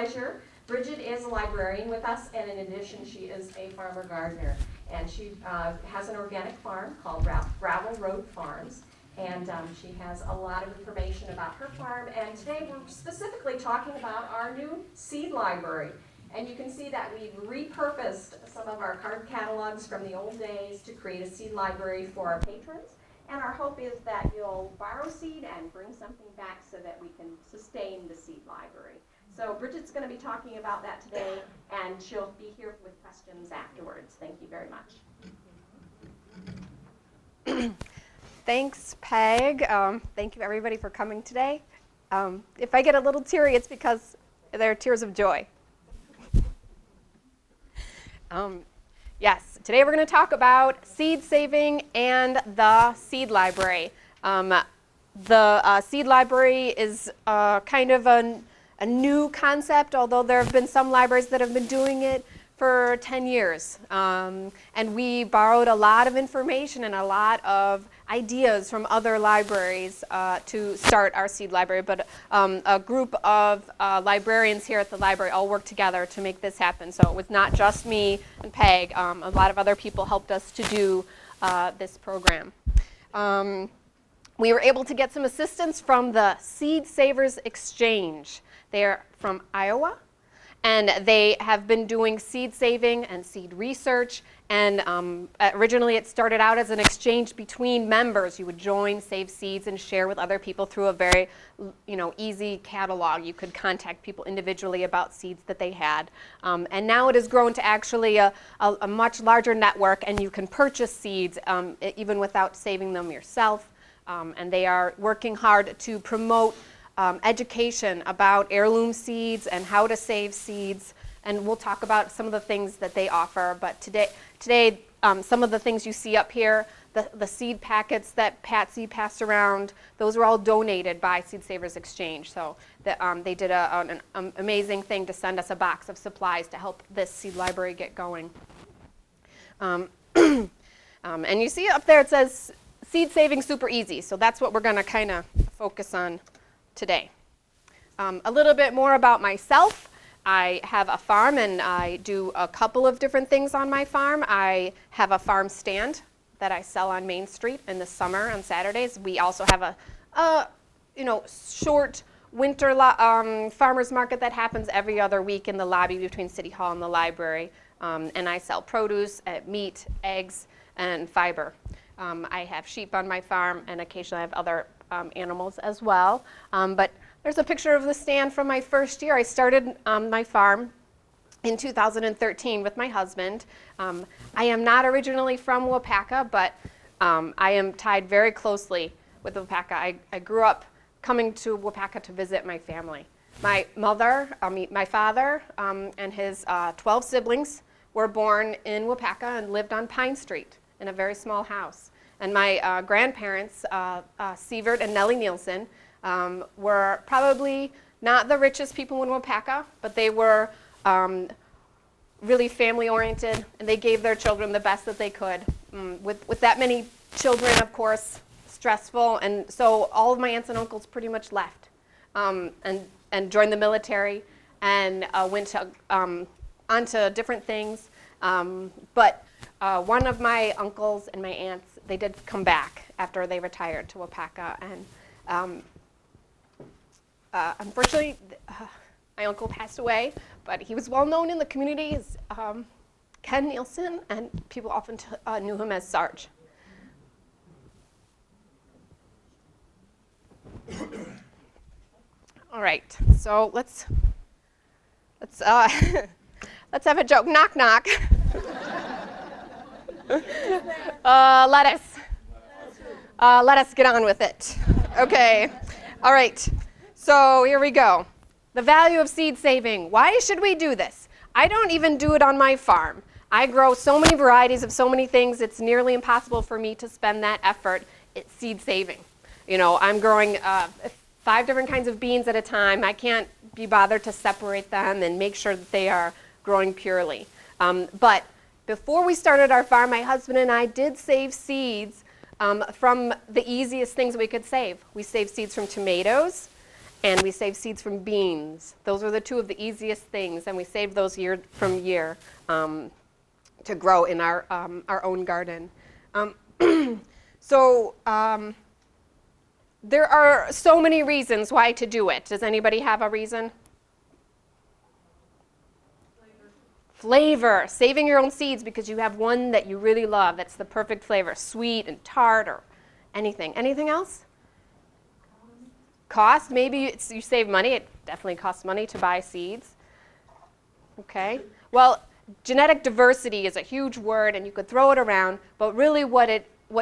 pleasure. Brigid is a librarian with us, and in addition, she is a farmer gardener. And she has an organic farm called Gravel Road Farms. And she has a lot of information about her farm. And today we're specifically talking about our new seed library. And you can see that we've repurposed some of our card catalogs from the old days to create a seed library for our patrons. And our hope is that you'll borrow seed and bring something back so that we can sustain the seed library. So Brigid's going to be talking about that today, and she'll be here with questions afterwards. Thank you very much. Thanks, Peg. Thank you, everybody, for coming today. If I get a little teary, it's because they're tears of joy. Yes, today we're going to talk about seed saving and the seed library. The seed library is kind of a new concept, although there have been some libraries that have been doing it for 10 years. And we borrowed a lot of information and a lot of ideas from other libraries to start our seed library. But a group of librarians here at the library all worked together to make this happen. So it was not just me and Peg. A lot of other people helped us to do this program. We were able to get some assistance from the Seed Savers Exchange. They're from Iowa. And they have been doing seed saving and seed research. And originally it started out as an exchange between members. You would join, save seeds, and share with other people through a very easy catalog. You could contact people individually about seeds that they had. And now it has grown to actually a much larger network, and you can purchase seeds even without saving them yourself. And they are working hard to promote education about heirloom seeds and how to save seeds, and we'll talk about some of the things that they offer. But today some of the things you see up here, the seed packets that Patsy passed around, those were all donated by Seed Savers Exchange. So they did an amazing thing to send us a box of supplies to help this seed library get going. And you see up there it says seed saving super easy, so that's what we're going to kind of focus on today. A little bit more about myself. I have a farm, and I do a couple of different things on my farm. I have a farm stand that I sell on Main Street in the summer on Saturdays. We also have a short winter farmers market that happens every other week in the lobby between City Hall and the library. And I sell produce, meat, eggs, and fiber. I have sheep on my farm, and occasionally I have other animals as well. But there's a picture of the stand from my first year. I started my farm in 2013 with my husband. I am not originally from Waupaca, but I am tied very closely with Waupaca. I grew up coming to Waupaca to visit my family. My father and his 12 siblings were born in Waupaca and lived on Pine Street in a very small house. And my grandparents, Sievert and Nellie Nielsen, were probably not the richest people in Waupaca, but they were really family-oriented, and they gave their children the best that they could. With that many children, of course, stressful, and so all of my aunts and uncles pretty much left and joined the military and went to, onto different things. But one of my uncles and my aunts, they did come back after they retired to Waupaca, and unfortunately, my uncle passed away, but he was well known in the community as Ken Nielsen, and people often knew him as Sarge. All right, so let's let's have a joke. Knock, knock. Lettuce. Let us get on with it. Okay. All right. So here we go. The value of seed saving. Why should we do this? I don't even do it on my farm. I grow so many varieties of so many things, it's nearly impossible for me to spend that effort at seed saving. You know, I'm growing 5 different kinds of beans at a time. I can't be bothered to separate them and make sure that they are growing purely. But before we started our farm, my husband and I did save seeds from the easiest things we could save. We saved seeds from tomatoes And we save seeds from beans. Those are the two of the easiest things, and we save those year from year to grow in our own garden. There are so many reasons why to do it. Does anybody have a reason? Flavor. Saving your own seeds because you have one that you really love. That's the perfect flavor. Sweet and tart or anything. Anything else? Cost. Maybe you save money. It definitely costs money to buy seeds. Okay. Well, genetic diversity is a huge word, and you could throw it around, but really what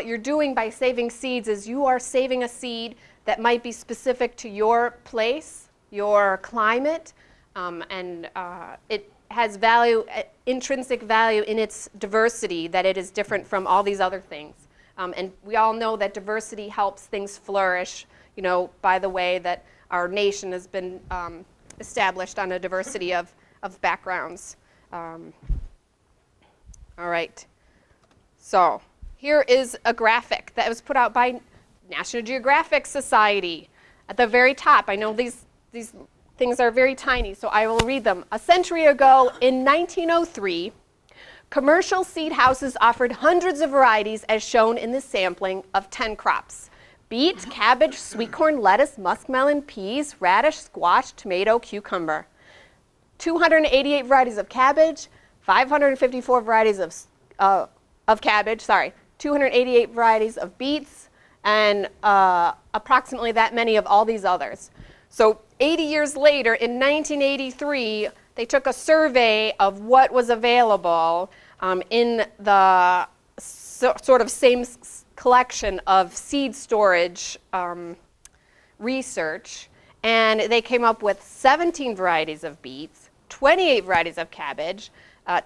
you're doing by saving seeds is you are saving a seed that might be specific to your place, your climate, and it has value, intrinsic value in its diversity, that it is different from all these other things. And we all know that diversity helps things flourish, you know, by the way that our nation has been established on a diversity of backgrounds. All right. So here is a graphic that was put out by National Geographic Society. At the very top, I know these things are very tiny, so I will read them. A century ago, in 1903, commercial seed houses offered hundreds of varieties as shown in this sampling of 10 crops. Beet, cabbage, sweet corn, lettuce, muskmelon, peas, radish, squash, tomato, cucumber. 288 varieties of cabbage, 554 varieties of cabbage, 288 varieties of beets, and approximately that many of all these others. So 80 years later, in 1983, they took a survey of what was available in the sort of same collection of seed storage research, and they came up with 17 varieties of beets, 28 varieties of cabbage,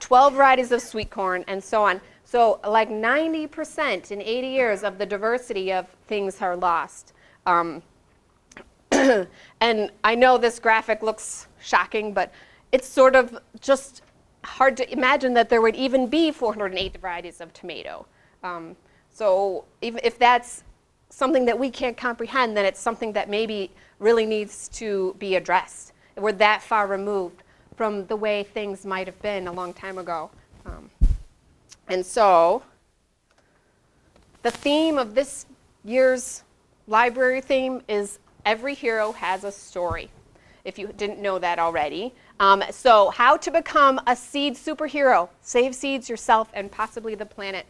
12 varieties of sweet corn, and so on. So like 90% in 80 years of the diversity of things are lost. And I know this graphic looks shocking, but it's sort of just hard to imagine that there would even be 408 varieties of tomato. So if that's something that we can't comprehend, then it's something that maybe really needs to be addressed. We're that far removed from the way things might have been a long time ago. And so the theme of this year's library theme is every hero has a story, if you didn't know that already. So how to become a seed superhero. Save seeds yourself and possibly the planet.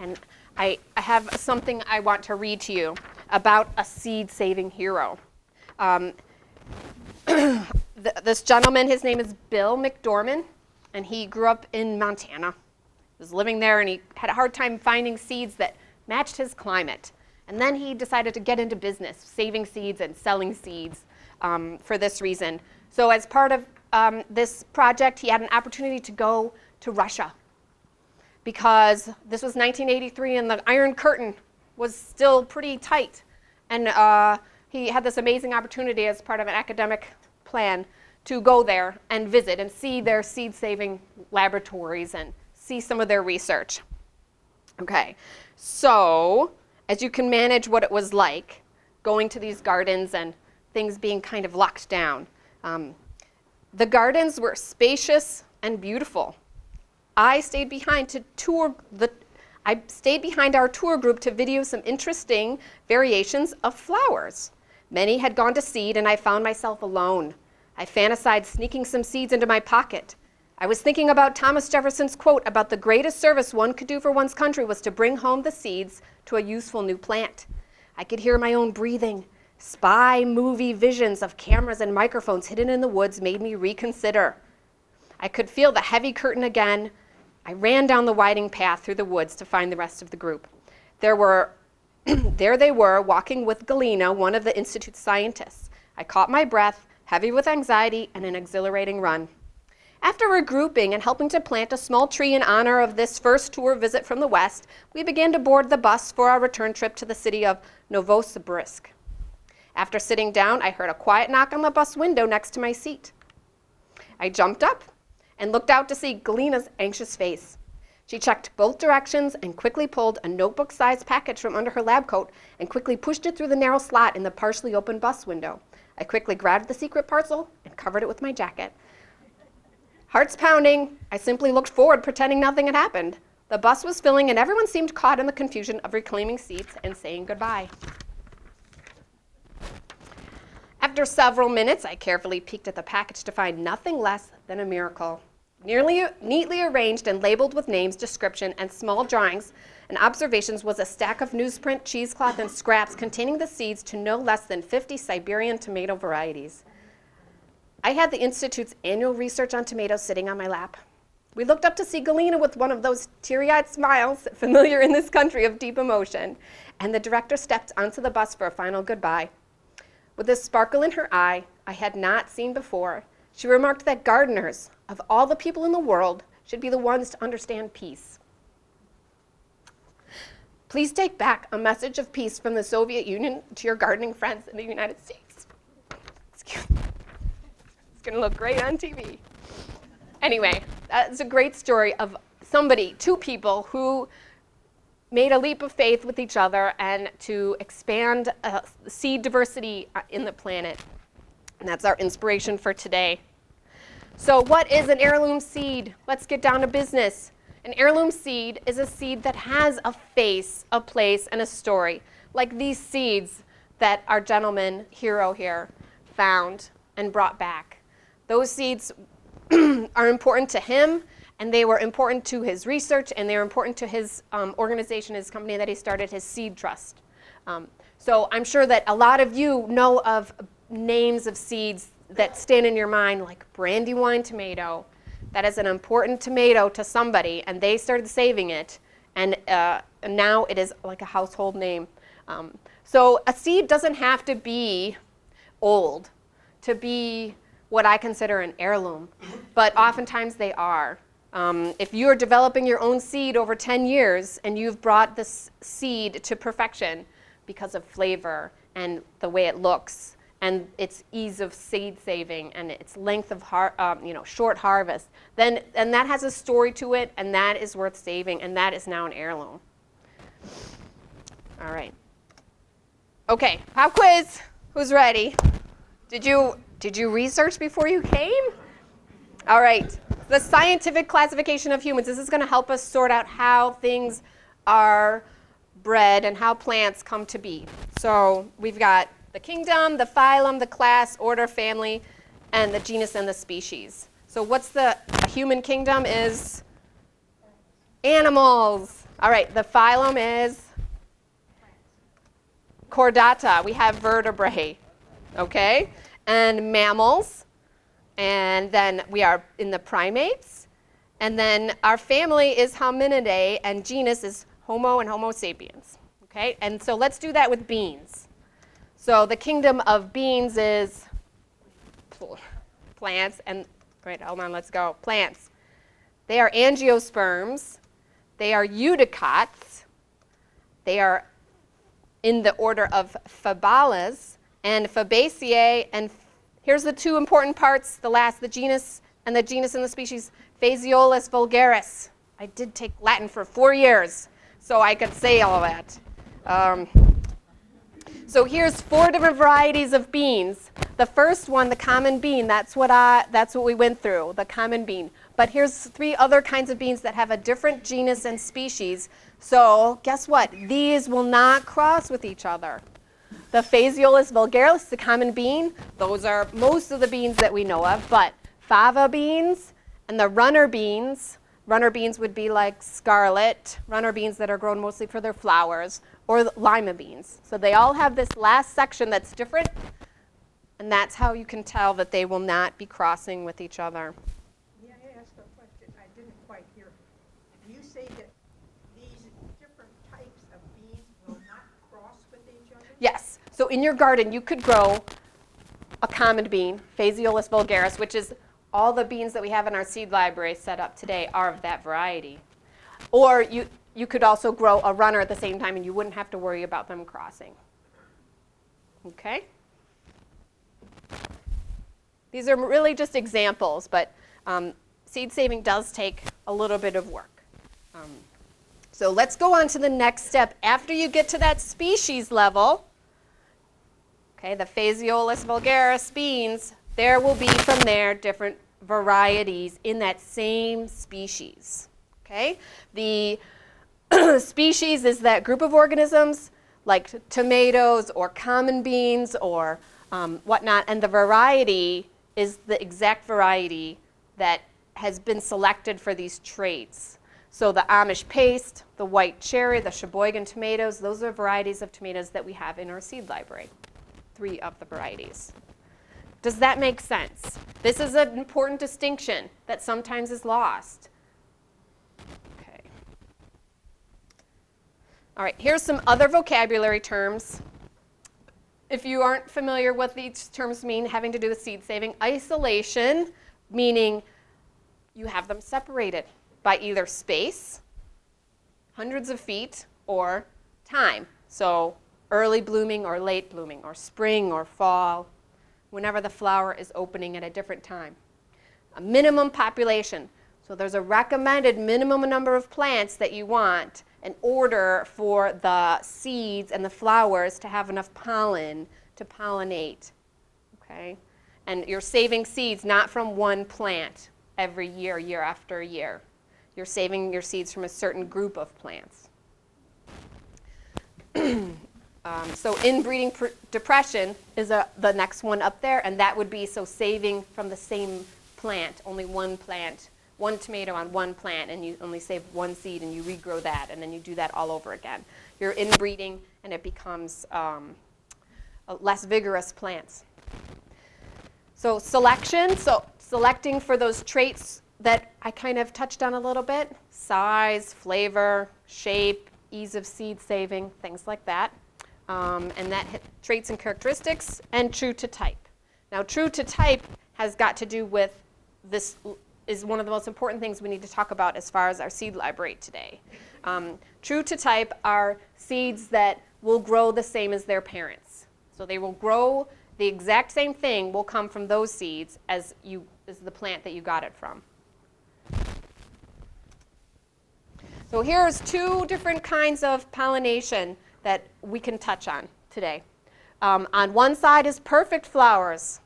And I have something I want to read to you about a seed-saving hero. This gentleman, his name is Bill McDorman, and he grew up in Montana. He was living there, and he had a hard time finding seeds that matched his climate. And then he decided to get into business, saving seeds and selling seeds for this reason. So as part of this project, he had an opportunity to go to Russia, because this was 1983 and the Iron Curtain was still pretty tight. And he had this amazing opportunity as part of an academic plan to go there and visit and see their seed-saving laboratories and see some of their research. Okay, so as you can manage what it was like going to these gardens and things being kind of locked down. The gardens were spacious and beautiful. I stayed behind our tour group to video some interesting variations of flowers. Many had gone to seed, and I found myself alone. I fantasized sneaking some seeds into my pocket. I was thinking about Thomas Jefferson's quote about the greatest service one could do for one's country was to bring home the seeds to a useful new plant. I could hear my own breathing. Spy movie visions of cameras and microphones hidden in the woods made me reconsider. I could feel the heavy curtain again. I ran down the winding path through the woods to find the rest of the group. There they were, walking with Galena, one of the Institute's scientists. I caught my breath, heavy with anxiety and an exhilarating run. After regrouping and helping to plant a small tree in honor of this first tour visit from the West, we began to board the bus for our return trip to the city of Novosibirsk. After sitting down, I heard a quiet knock on the bus window next to my seat. I jumped up and looked out to see Galena's anxious face. She checked both directions and quickly pulled a notebook-sized package from under her lab coat and quickly pushed it through the narrow slot in the partially open bus window. I quickly grabbed the secret parcel and covered it with my jacket. Hearts pounding, I simply looked forward, pretending nothing had happened. The bus was filling, and everyone seemed caught in the confusion of reclaiming seats and saying goodbye. After several minutes, I carefully peeked at the package to find nothing less than a miracle. Neatly arranged and labeled with names, description, and small drawings and observations was a stack of newsprint, cheesecloth, and scraps containing the seeds to no less than 50 Siberian tomato varieties. I had the Institute's annual research on tomatoes sitting on my lap. We looked up to see Galena with one of those teary-eyed smiles familiar in this country of deep emotion, and the director stepped onto the bus for a final goodbye. With a sparkle in her eye I had not seen before, she remarked that gardeners, of all the people in the world, should be the ones to understand peace. Please take back a message of peace from the Soviet Union to your gardening friends in the United States. Excuse me. It's going to look great on TV. Anyway, that's a great story of somebody, two people, who made a leap of faith with each other and to expand seed diversity in the planet. And that's our inspiration for today. So what is an heirloom seed? Let's get down to business. An heirloom seed is a seed that has a face, a place, and a story, like these seeds that our gentleman hero here found and brought back. Those seeds are important to him, and they were important to his research, and they were important to his organization, his company that he started, his seed trust. So I'm sure that a lot of you know of names of seeds that stand in your mind, like Brandywine tomato. That is an important tomato to somebody, and they started saving it, and now it is like a household name. So a seed doesn't have to be old to be what I consider an heirloom, but oftentimes they are. If you're developing your own seed over 10 years and you've brought this seed to perfection because of flavor and the way it looks and its ease of seed saving and its length of short harvest, then that has a story to it, and that is worth saving, and that is now an heirloom. All right. Okay, pop quiz. Who's ready? Did you research before you came? All right. The scientific classification of humans. This is going to help us sort out how things are bred and how plants come to be. So we've got the kingdom, the phylum, the class, order, family, and the genus and the species. So what's the human kingdom is animals. All right, the phylum is chordata. We have vertebrae, okay? And mammals. And then we are in the primates. And then our family is Hominidae, and genus is Homo and Homo sapiens, okay? And so let's do that with beans. So the kingdom of beans is plants, and right, hold on, let's go. Plants. They are angiosperms. They are eudicots. They are in the order of Fabaceae and Fabaceae, and here's the two important parts, the genus and the species, Phaseolus vulgaris. I did take Latin for 4 years, so I could say all that. So here's 4 different varieties of beans. The first one, the common bean, that's what we went through, the common bean. But here's 3 other kinds of beans that have a different genus and species. So guess what? These will not cross with each other. The Phaseolus vulgaris, the common bean, those are most of the beans that we know of, but fava beans and the runner beans would be like scarlet, runner beans that are grown mostly for their flowers, or lima beans. So they all have this last section that's different, and that's how you can tell that they will not be crossing with each other. May I ask a question? I didn't quite hear. You say that these different types of beans will not cross with each other? Yes. So in your garden, you could grow a common bean, Phaseolus vulgaris, which is all the beans that we have in our seed library set up today are of that variety. Or you could also grow a runner at the same time, and you wouldn't have to worry about them crossing. Okay? These are really just examples, but seed saving does take a little bit of work. So let's go on to the next step. After you get to that species level, Okay, the Phaseolus vulgaris beans, there will be from there different varieties in that same species. Okay, the species is that group of organisms like tomatoes or common beans or whatnot, and the variety is the exact variety that has been selected for these traits. So the Amish paste, the white cherry, the Sheboygan tomatoes, those are varieties of tomatoes that we have in our seed library. 3 of the varieties. Does that make sense? This is an important distinction that sometimes is lost. Okay. All right, here's some other vocabulary terms. If you aren't familiar what these terms mean having to do with seed saving, isolation, meaning you have them separated by either space, hundreds of feet, or time. So early blooming or late blooming, or spring or fall, whenever the flower is opening at a different time. A minimum population. So there's a recommended minimum number of plants that you want in order for the seeds and the flowers to have enough pollen to pollinate. Okay? And you're saving seeds not from one plant every year, year after year. You're saving your seeds from a certain group of plants. So inbreeding depression is the next one up there, and that would be so saving from the same plant, only one plant, one tomato on one plant, and you only save one seed and you regrow that, and then you do that all over again. You're inbreeding and it becomes less vigorous plants. So selection, so selecting for those traits that I kind of touched on a little bit, size, flavor, shape, ease of seed saving, things like that. And that traits and characteristics, and true to type. Now, true to type has got to do with this is one of the most important things we need to talk about as far as our seed library today. True to type are seeds that will grow the same as their parents. So they will grow the exact same thing will come from those seeds as the plant that you got it from. So here's 2 different kinds of pollination that we can touch on today. On one side is perfect flowers.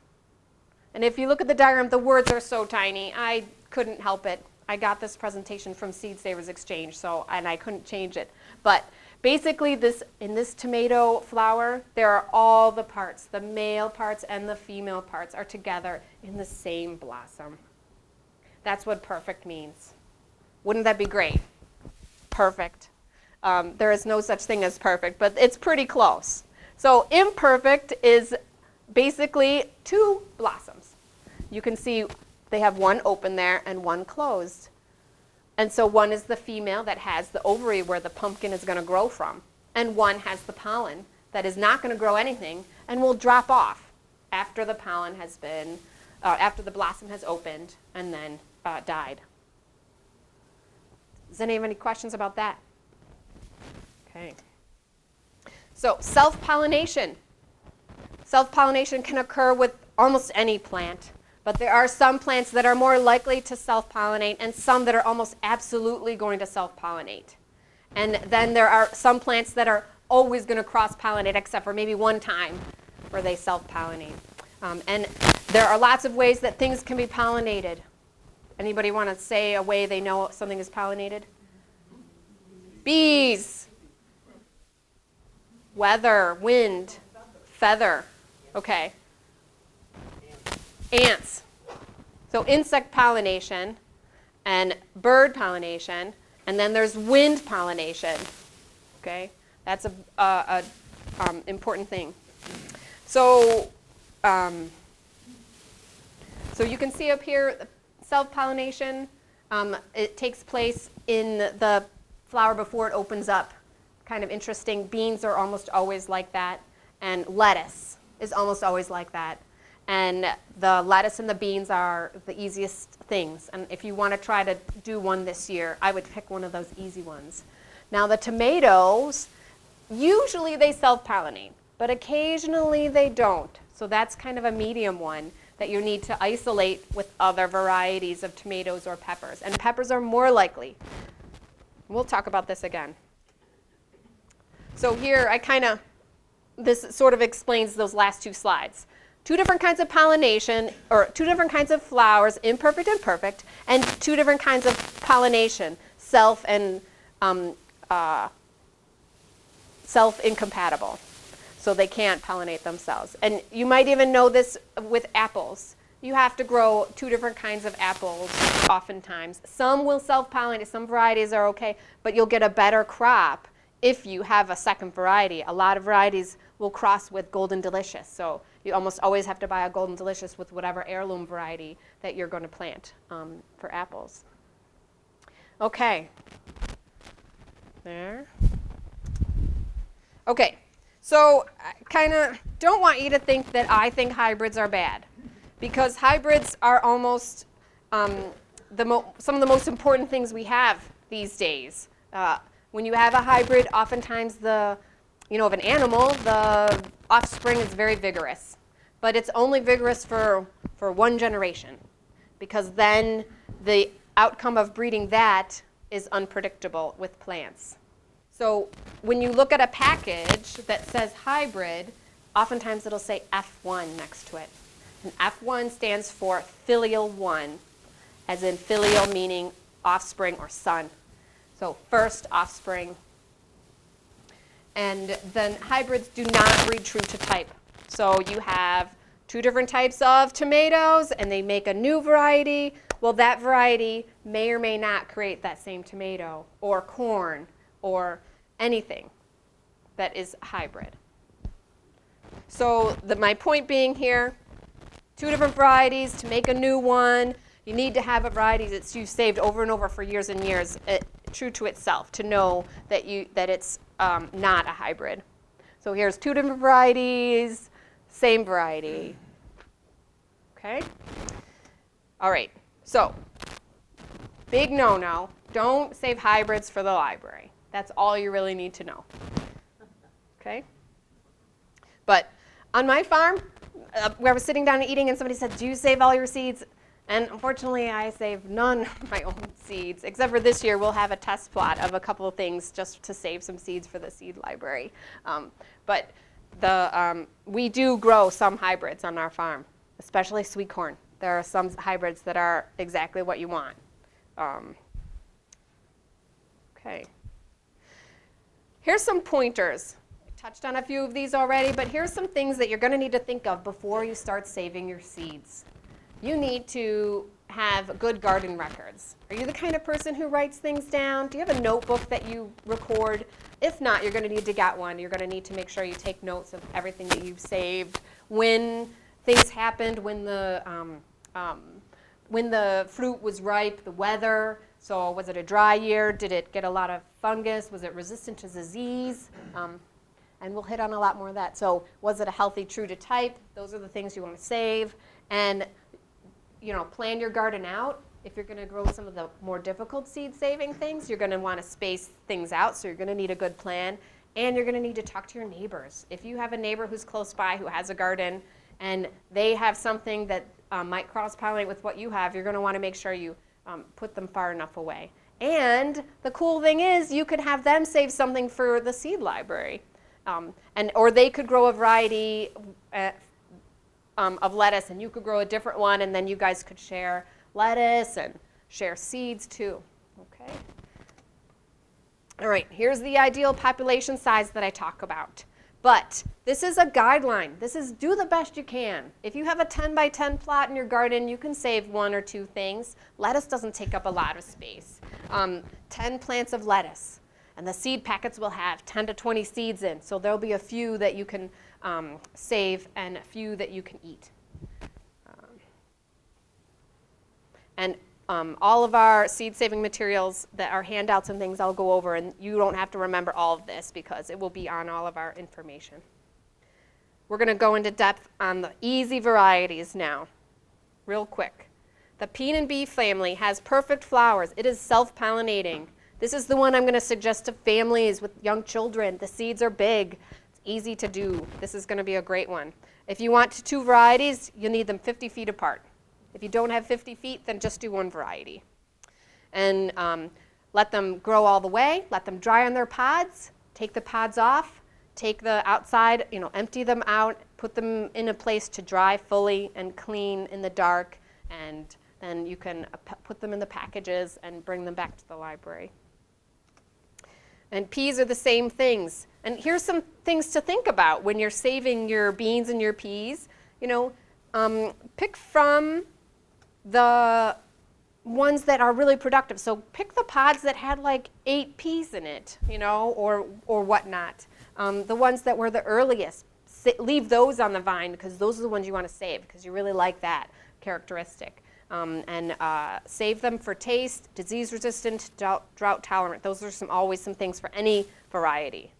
And if you look at the diagram, the words are so tiny. I couldn't help it. I got this presentation from Seed Savers Exchange, and I couldn't change it. But basically, in this tomato flower, there are all the parts. The male parts and the female parts are together in the same blossom. That's what perfect means. Wouldn't that be great? Perfect. There is no such thing as perfect, but it's pretty close. So imperfect is basically 2 blossoms. You can see they have one open there and one closed. And so one is the female that has the ovary where the pumpkin is going to grow from, and one has the pollen that is not going to grow anything and will drop off after the pollen has been, after the blossom has opened and then died. Does anyone have any questions about that? Okay. So self-pollination. Self-pollination can occur with almost any plant, but there are some plants that are more likely to self-pollinate and some that are almost absolutely going to self-pollinate. And then there are some plants that are always going to cross-pollinate except for maybe one time where they self-pollinate. And there are lots of ways that things can be pollinated. Anybody want to say a way they know something is pollinated? Bees. Weather, wind, feather. Okay. Ants. So insect pollination and bird pollination, and then there's wind pollination. Okay, that's a important thing. So, so you can see up here, self-pollination. It takes place in the flower before it opens up. Kind of interesting. Beans are almost always like that, and lettuce is almost always like that. And the lettuce and the beans are the easiest things. And if you want to try to do one this year, I would pick one of those easy ones. Now the tomatoes, usually they self-pollinate, but occasionally they don't. So that's kind of a medium one that you need to isolate with other varieties of tomatoes or peppers. And peppers are more likely. We'll talk about this again. So here I kind of this sort of explains those last two slides. Two different kinds of pollination, or two different kinds of flowers, imperfect and perfect, and two different kinds of pollination, self and self-incompatible. So they can't pollinate themselves. And you might even know this with apples. You have to grow two different kinds of apples oftentimes. Some will self-pollinate, some varieties are okay, but you'll get a better crop if you have a second variety. A lot of varieties will cross with Golden Delicious, so you almost always have to buy a Golden Delicious with whatever heirloom variety that you're going to plant for apples. Okay. There. Okay, so I kind of don't want you to think that I think hybrids are bad, because hybrids are almost some of the most important things we have these days. When you have a hybrid, oftentimes of an animal, the offspring is very vigorous, but it's only vigorous for one generation, because then the outcome of breeding that is unpredictable with plants. So when you look at a package that says hybrid, oftentimes it'll say F1 next to it. And F1 stands for filial one, as in filial meaning offspring or son. So first offspring. And then hybrids do not breed true to type. So you have two different types of tomatoes and they make a new variety. Well, that variety may or may not create that same tomato or corn or anything that is hybrid. So my point being here, two different varieties to make a new one. You need to have a variety that you've saved over and over for years and years, true to itself, to know that it's not a hybrid. So here's two different varieties, same variety. Okay? All right. So big no-no, don't save hybrids for the library. That's all you really need to know. Okay? But on my farm, where I was sitting down and eating and somebody said, do you save all your seeds? And unfortunately, I saved none of my own seeds, except for this year we'll have a test plot of a couple of things just to save some seeds for the seed library. But we do grow some hybrids on our farm, especially sweet corn. There are some hybrids that are exactly what you want. Okay. Here's some pointers. I touched on a few of these already, but here's some things that you're going to need to think of before you start saving your seeds. You need to have good garden records. Are you the kind of person who writes things down? Do you have a notebook that you record? If not, you're going to need to get one. You're going to need to make sure you take notes of everything that you've saved, when things happened, when the fruit was ripe, the weather. So was it a dry year? Did it get a lot of fungus? Was it resistant to disease? And we'll hit on a lot more of that. So was it a healthy true to type? Those are the things you want to save. And plan your garden out. If you're going to grow some of the more difficult seed saving things, you're going to want to space things out. So you're going to need a good plan. And you're going to need to talk to your neighbors. If you have a neighbor who's close by who has a garden and they have something that might cross-pollinate with what you have, you're going to want to make sure you put them far enough away. And the cool thing is you could have them save something for the seed library. Or they could grow a variety of lettuce and you could grow a different one, and then you guys could share lettuce and share seeds too. Okay? All right, here's the ideal population size that I talk about. But this is a guideline. This is do the best you can. If you have a 10 by 10 plot in your garden, you can save one or two things. Lettuce doesn't take up a lot of space. 10 plants of lettuce. And the seed packets will have 10 to 20 seeds in. So there'll be a few that you can save and a few that you can eat. All of our seed saving materials that are handouts and things I'll go over, and you don't have to remember all of this because it will be on all of our information. We're going to go into depth on the easy varieties now, real quick. The Peen and Bee family has perfect flowers. It is self-pollinating. This is the one I'm going to suggest to families with young children. The seeds are big. It's easy to do. This is going to be a great one. If you want two varieties, you need them 50 feet apart. If you don't have 50 feet, then just do one variety. And let them grow all the way. Let them dry on their pods. Take the pods off. take the outside, empty them out, put them in a place to dry fully and clean in the dark, and then you can put them in the packages and bring them back to the library. And peas are the same things. And here's some things to think about when you're saving your beans and your peas. Pick from the ones that are really productive. So pick the pods that had like 8 peas in it, or whatnot. The ones that were the earliest, leave those on the vine because those are the ones you want to save because you really like that characteristic. And save them for taste, disease resistant, drought tolerant. Those are always some things for any variety.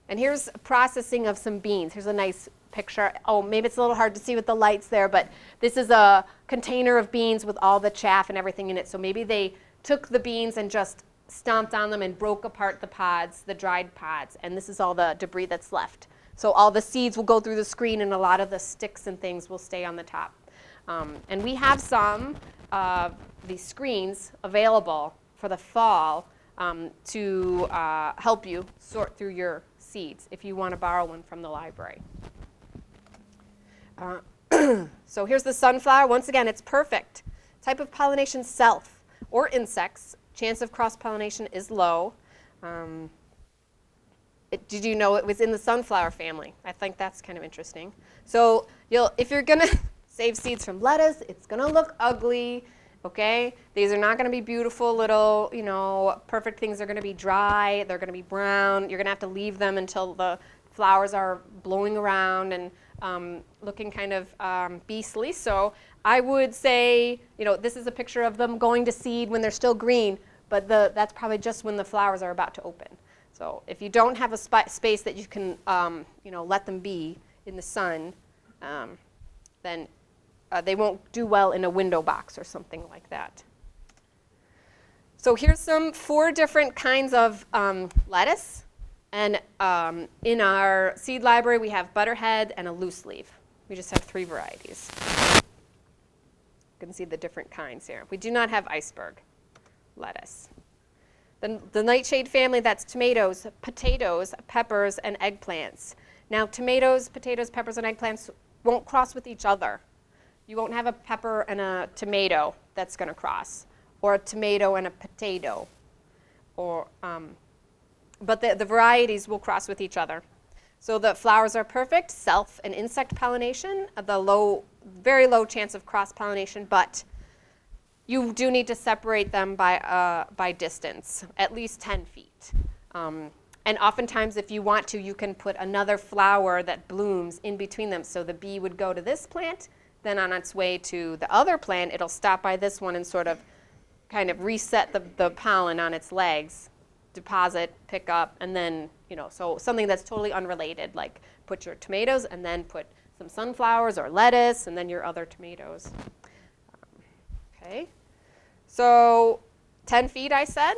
And here's a processing of some beans. Here's a nice picture. Oh, maybe it's a little hard to see with the lights there, but this is a container of beans with all the chaff and everything in it. So maybe they took the beans and just stomped on them and broke apart the pods, the dried pods, and this is all the debris that's left. So all the seeds will go through the screen and a lot of the sticks and things will stay on the top. And we have some of these screens available for the fall to help you sort through your seeds if you want to borrow one from the library. So here's the sunflower. Once again, it's perfect. Type of pollination, self or insects. Chance of cross-pollination is low. Did you know it was in the sunflower family? I think that's kind of interesting. So if you're going to save seeds from lettuce, it's going to look ugly, okay? These are not going to be beautiful little, perfect things. They're going to be dry. They're going to be brown. You're going to have to leave them until the flowers are blowing around and looking kind of beastly. So I would say, this is a picture of them going to seed when they're still green, but that's probably just when the flowers are about to open. So if you don't have a space that you can, let them be in the sun, then they won't do well in a window box or something like that. So here's 4 different kinds of lettuce. And in our seed library, we have butterhead and a loose leaf. We just have 3 varieties. You can see the different kinds here. We do not have iceberg lettuce. The nightshade family, that's tomatoes, potatoes, peppers, and eggplants. Now, tomatoes, potatoes, peppers, and eggplants won't cross with each other. You won't have a pepper and a tomato that's going to cross, or a tomato and a potato. But the varieties will cross with each other. So the flowers are perfect, self and insect pollination, very low chance of cross-pollination, but you do need to separate them by distance, at least 10 feet. And oftentimes, if you want to, you can put another flower that blooms in between them. So the bee would go to this plant, then on its way to the other plant, it'll stop by this one and sort of kind of reset the pollen on its legs, deposit, pick up, and then, so something that's totally unrelated, like put your tomatoes and then put some sunflowers or lettuce and then your other tomatoes. Okay, so 10 feet, I said.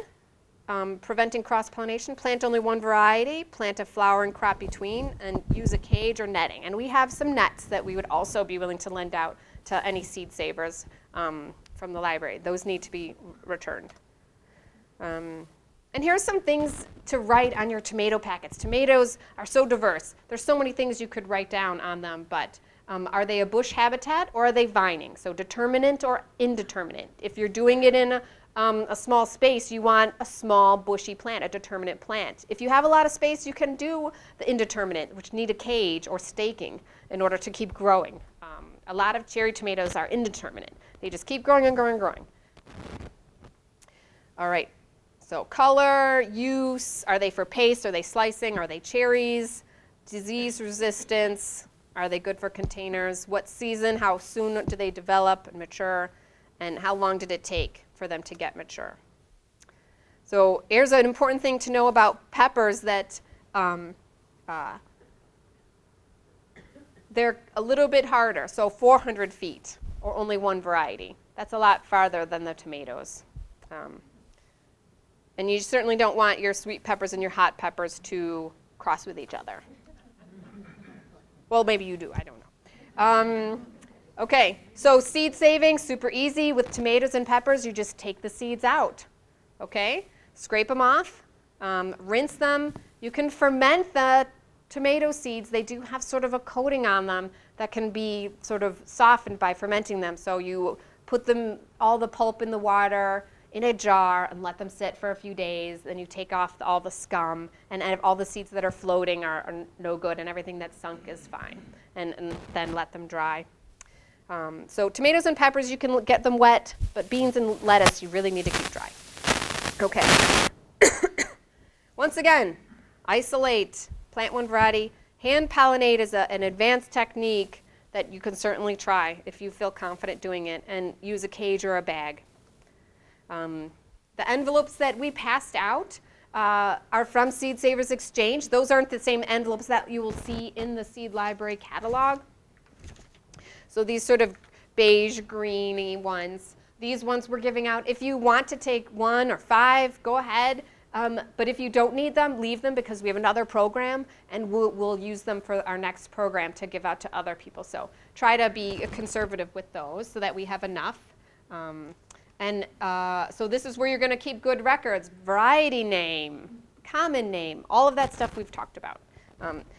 Preventing cross-pollination, plant only one variety, plant a flowering crop between, and use a cage or netting. And we have some nets that we would also be willing to lend out to any seed savers from the library. Those need to be returned. And here's some things to write on your tomato packets. Tomatoes are so diverse. There's so many things you could write down on them, but are they a bush habitat or are they vining? So determinate or indeterminate. If you're doing it in a small space, you want a small bushy plant, a determinate plant. If you have a lot of space, you can do the indeterminate, which need a cage or staking in order to keep growing. A lot of cherry tomatoes are indeterminate. They just keep growing and growing and growing. All right, so color, use, are they for paste, are they slicing, are they cherries? Disease resistance, are they good for containers? What season, how soon do they develop and mature? And how long did it take for them to get mature? So here's an important thing to know about peppers, that they're a little bit harder, so 400 feet, or only one variety. That's a lot farther than the tomatoes. And you certainly don't want your sweet peppers and your hot peppers to cross with each other. Well, maybe you do, I don't know. Okay, so seed saving, super easy. With tomatoes and peppers, you just take the seeds out, okay? Scrape them off, rinse them, You can ferment the tomato seeds. They do have sort of a coating on them that can be sort of softened by fermenting them. So you put them, all the pulp in the water in a jar and let them sit for a few days. Then you take off all the scum, and all the seeds that are floating are no good, and everything that's sunk is fine. And then let them dry. So tomatoes and peppers, you can get them wet, but beans and lettuce, you really need to keep dry. Okay. Once again, isolate, plant one variety. Hand pollinate is an advanced technique that you can certainly try if you feel confident doing it, and use a cage or a bag. The envelopes that we passed out are from Seed Savers Exchange. Those aren't the same envelopes that you will see in the Seed Library catalog. So these sort of beige, greeny ones, these ones we're giving out. If you want to take 1 or 5, go ahead. But if you don't need them, leave them, because we have another program, and we'll use them for our next program to give out to other people. So try to be conservative with those so that we have enough. So this is where you're going to keep good records. Variety name, common name, all of that stuff we've talked about.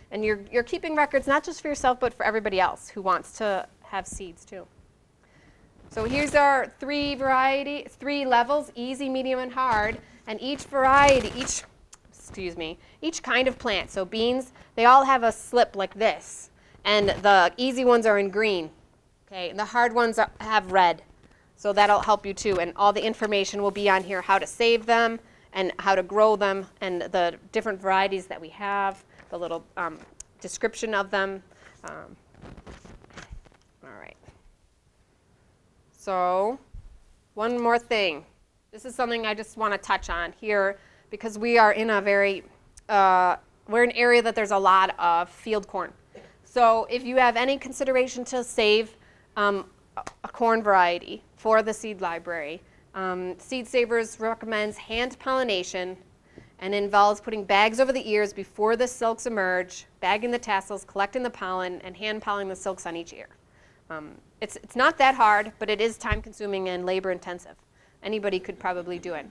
And you're keeping records not just for yourself, but for everybody else who wants to have seeds too. So here's our 3 levels, easy, medium, and hard. And each variety, each kind of plant, so beans, they all have a slip like this. And the easy ones are in green. Okay, and the hard ones have red. So that'll help you too. And all the information will be on here, how to save them and how to grow them, and the different varieties that we have, the little description of them. All right. So one more thing. This is something I just want to touch on here, because we are in a we're an area that there's a lot of field corn. So if you have any consideration to save a corn variety for the seed library, Seed Savers recommends hand pollination, and involves putting bags over the ears before the silks emerge, bagging the tassels, collecting the pollen, and hand polling the silks on each ear. It's not that hard, but it is time consuming and labor intensive. Anybody could probably do it,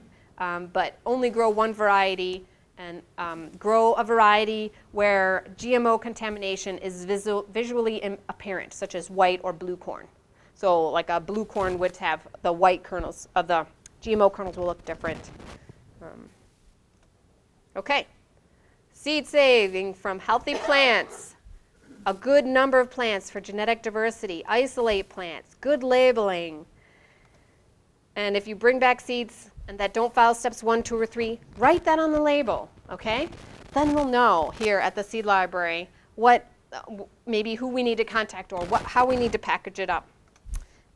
but only grow one variety, and grow a variety where GMO contamination is visually apparent, such as white or blue corn. So like a blue corn would have the white kernels, of the GMO kernels will look different. Okay, seed saving from healthy plants, a good number of plants for genetic diversity, isolate plants, good labeling. And if you bring back seeds and that don't follow steps 1, 2, or 3, write that on the label, okay? Then we'll know here at the Seed Library what, maybe who we need to contact, or how we need to package it up.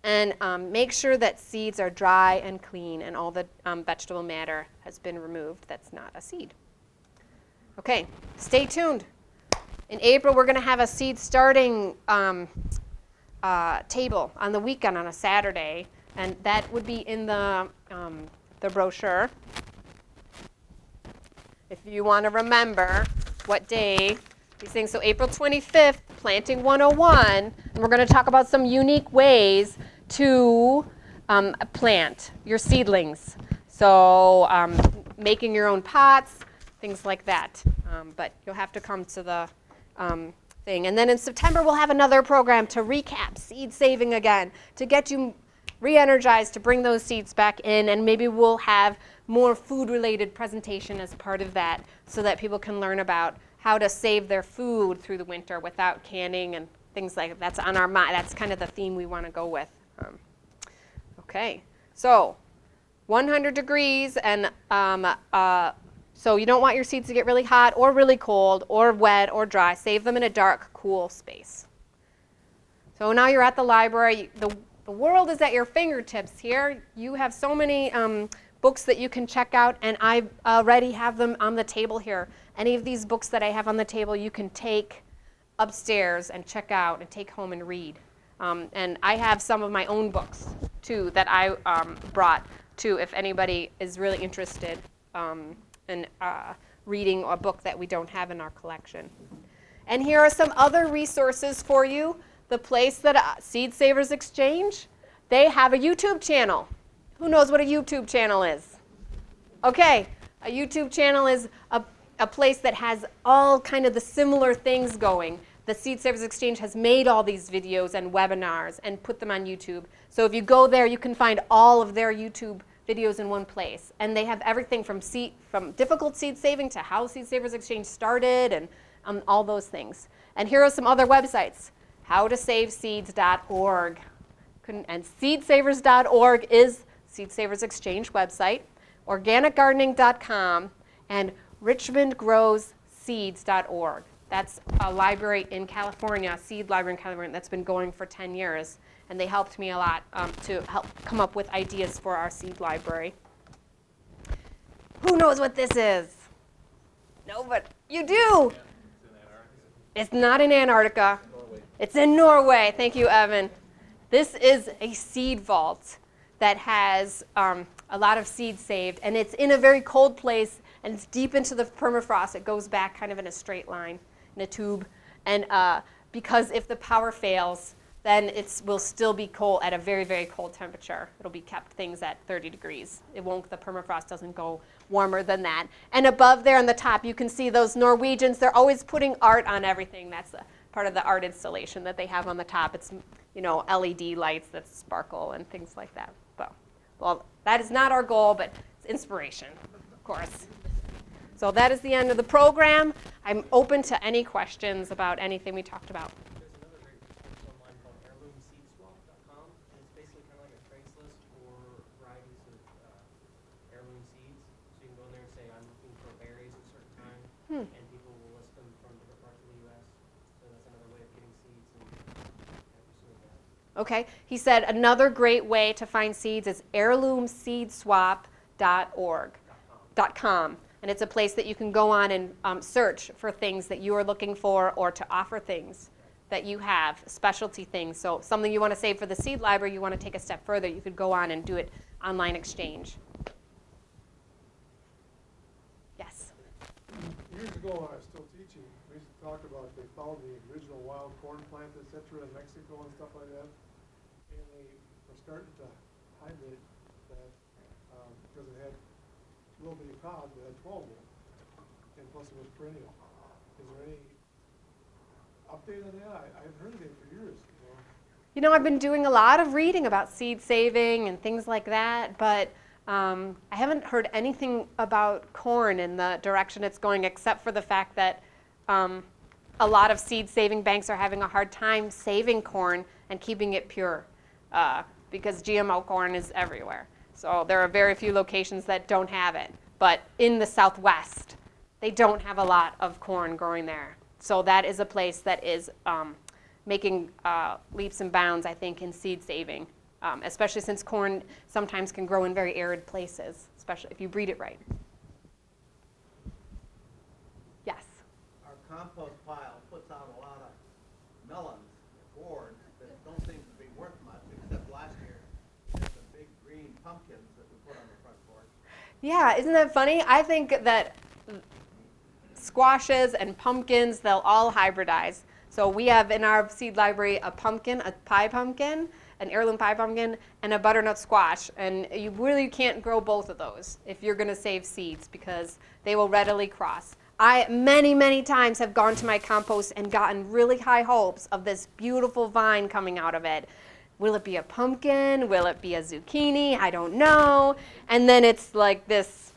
And make sure that seeds are dry and clean, and all the vegetable matter has been removed that's not a seed. Okay, stay tuned. In April, we're going to have a seed starting table on the weekend on a Saturday. And that would be in the brochure. If you want to remember what day these things. So April 25th, Planting 101. And we're going to talk about some unique ways to plant your seedlings. So making your own pots, things like that. But you'll have to come to the thing. And then in September, we'll have another program to recap seed saving again, to get you re-energized to bring those seeds back in, and maybe we'll have more food-related presentation as part of that, so that people can learn about how to save their food through the winter without canning and things like that. That's on our mind. That's kind of the theme we want to go with. Okay, so 100 degrees, and so you don't want your seeds to get really hot or really cold or wet or dry. Save them in a dark, cool space. So now you're at the library. The world is at your fingertips here. You have so many books that you can check out, and I already have them on the table here. Any of these books that I have on the table, you can take upstairs and check out and take home and read. And I have some of my own books, too, that I brought, too, if anybody is really interested in reading a book that we don't have in our collection. And here are some other resources for you. The place that Seed Savers Exchange, they have a YouTube channel. Who knows what a YouTube channel is? Okay, a YouTube channel is a place that has all kind of the similar things going. The Seed Savers Exchange has made all these videos and webinars and put them on YouTube. So if you go there, you can find all of their YouTube videos in one place. And they have everything from difficult seed saving to how Seed Savers Exchange started and all those things. And here are some other websites. howtosaveseeds.org. And seedsavers.org is Seed Savers Exchange website. organicgardening.com and richmondgrowsseeds.org. That's a library in California, a seed library in California that's been going for 10 years. And they helped me a lot to help come up with ideas for our seed library. Who knows what this is? No, but you do. It's not in Antarctica. It's in Norway. Thank you, Evan. This is a seed vault that has a lot of seeds saved. And it's in a very cold place. And it's deep into the permafrost. It goes back kind of in a straight line, in a tube. And because if the power fails, then it will still be cold at a very, very cold temperature. It'll be kept things at 30 degrees. It won't, the permafrost doesn't go warmer than that. And above there on the top, you can see those Norwegians. They're always putting art on everything. That's part of the art installation that they have on the top. It's, you know, LED lights that sparkle and things like that. Well, that is not our goal, but it's inspiration, of course. So that is the end of the program. I'm open to any questions about anything we talked about. There's another great resource online called heirloomseedswap.com. And it's basically kind of like a trace list for varieties of heirloom seeds. So you can go in there and say, I'm looking for berries at a certain time, and people will list them from different parts of the U.S. So that's another way of getting seeds and pursuing that. Okay. He said another great way to find seeds is heirloomseedswap.com. And it's a place that you can go on and search for things that you are looking for or to offer things that you have, specialty things. So something you want to save for the seed library, you want to take a step further, you could go on and do it online exchange. Yes? Years ago when I was still teaching, we used to talk about they found the original wild corn plant, et cetera, in Mexico and stuff like that. And they were starting to hybrid that because it had little bitty pods that had 12 in it. And plus it was perennial. Is there any update on that? I haven't heard anything for years. You know, I've been doing a lot of reading about seed saving and things like that, but I haven't heard anything about corn in the direction it's going, except for the fact that a lot of seed saving banks are having a hard time saving corn and keeping it pure because GMO corn is everywhere. So there are very few locations that don't have it. But in the Southwest, they don't have a lot of corn growing there. So that is a place that is making leaps and bounds, I think, in seed saving, especially since corn sometimes can grow in very arid places, especially if you breed it right. Yes? Our compost pile puts out a lot of melons, gourds, that don't seem to be worth much, except last year, there's some big green pumpkins that we put on the front porch. Yeah, isn't that funny? I think that squashes and pumpkins, they'll all hybridize. So we have in our seed library a pumpkin, a pie pumpkin, an heirloom pie pumpkin, and a butternut squash. And you really can't grow both of those if you're going to save seeds because they will readily cross. I many, many times have gone to my compost and gotten really high hopes of this beautiful vine coming out of it. Will it be a pumpkin? Will it be a zucchini? I don't know. And then it's like this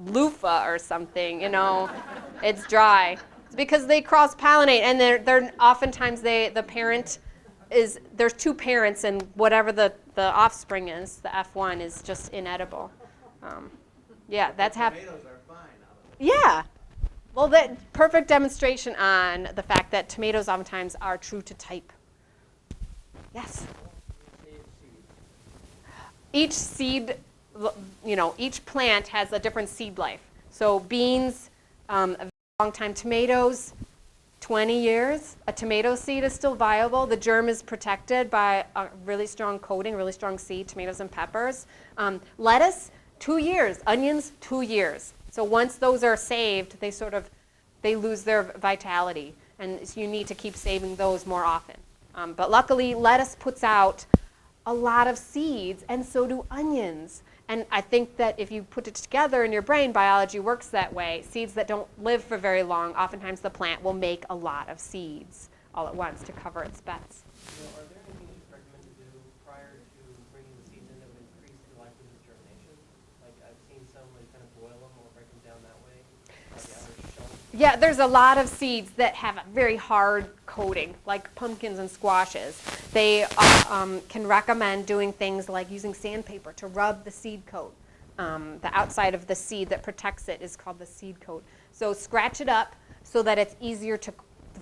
loofah or something, you know. It's dry. It's because they cross-pollinate, and they're oftentimes the parent is, there's two parents, and whatever the offspring is, the F1 is just inedible. Yeah, that's happened. Tomatoes are fine out of it. Yeah. Well, that perfect demonstration on the fact that tomatoes oftentimes are true to type. Yes? Save seeds. Each seed, you know, each plant has a different seed life. So beans, a very long time. Tomatoes, 20 years. A tomato seed is still viable. The germ is protected by a really strong coating, really strong seed, tomatoes and peppers. Lettuce, 2 years. Onions, 2 years. So once those are saved, they lose their vitality. And so you need to keep saving those more often. But luckily, lettuce puts out a lot of seeds, and so do onions. And I think that if you put it together in your brain, biology works that way. Seeds that don't live for very long, oftentimes the plant will make a lot of seeds all at once to cover its beds. Are there anything you'd recommend to do prior to bringing the seeds in that would increase the likelihood of germination? Like I've seen some like kind of boil them or break them down that way, like the outer shell. Yeah, there's a lot of seeds that have a very hard coating, like pumpkins and squashes. They can recommend doing things like using sandpaper to rub the seed coat. The outside of the seed that protects it is called the seed coat. So scratch it up so that it's easier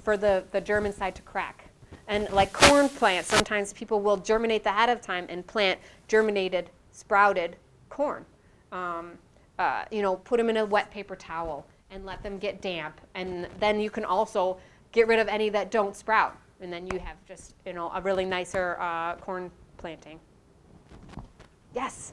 for the germ inside to crack. And like corn plants, sometimes people will germinate ahead of time and plant germinated, sprouted corn. Put them in a wet paper towel and let them get damp. And then you can also get rid of any that don't sprout. And then you have just, a really nicer corn planting. Yes?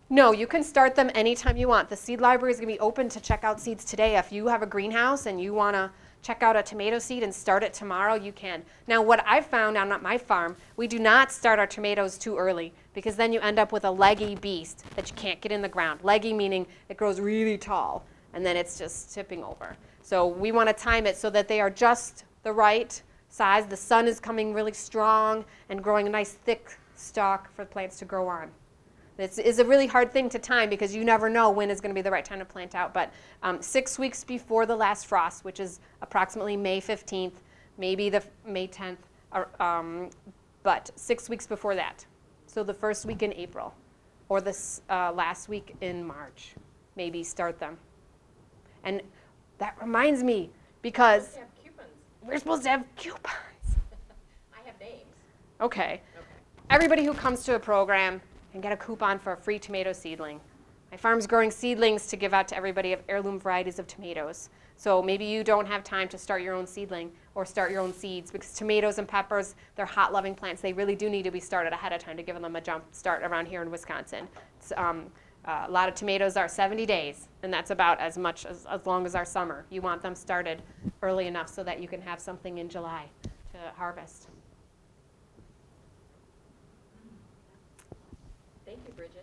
No, you can start them anytime you want. The seed library is going to be open to check out seeds today. If you have a greenhouse and you want to check out a tomato seed and start it tomorrow, you can. Now, what I've found on my farm, we do not start our tomatoes too early because then you end up with a leggy beast that you can't get in the ground. Leggy meaning it grows really tall and then it's just tipping over. So we want to time it so that they are just the right size. The sun is coming really strong and growing a nice thick stalk for plants to grow on. This is a really hard thing to time because you never know when is going to be the right time to plant out. But 6 weeks before the last frost, which is approximately May 15th, maybe the May 10th, but 6 weeks before that. So the first week in April or the last week in March, maybe start them. And that reminds me because we're supposed to have coupons. I have names. Okay. Everybody who comes to a program and get a coupon for a free tomato seedling. My farm's growing seedlings to give out to everybody of heirloom varieties of tomatoes. So maybe you don't have time to start your own seedling or start your own seeds because tomatoes and peppers, they're hot loving plants. They really do need to be started ahead of time to give them a jump start around here in Wisconsin. A lot of tomatoes are 70 days, and that's about as long as our summer. You want them started early enough so that you can have something in July to harvest. Thank you, Brigid.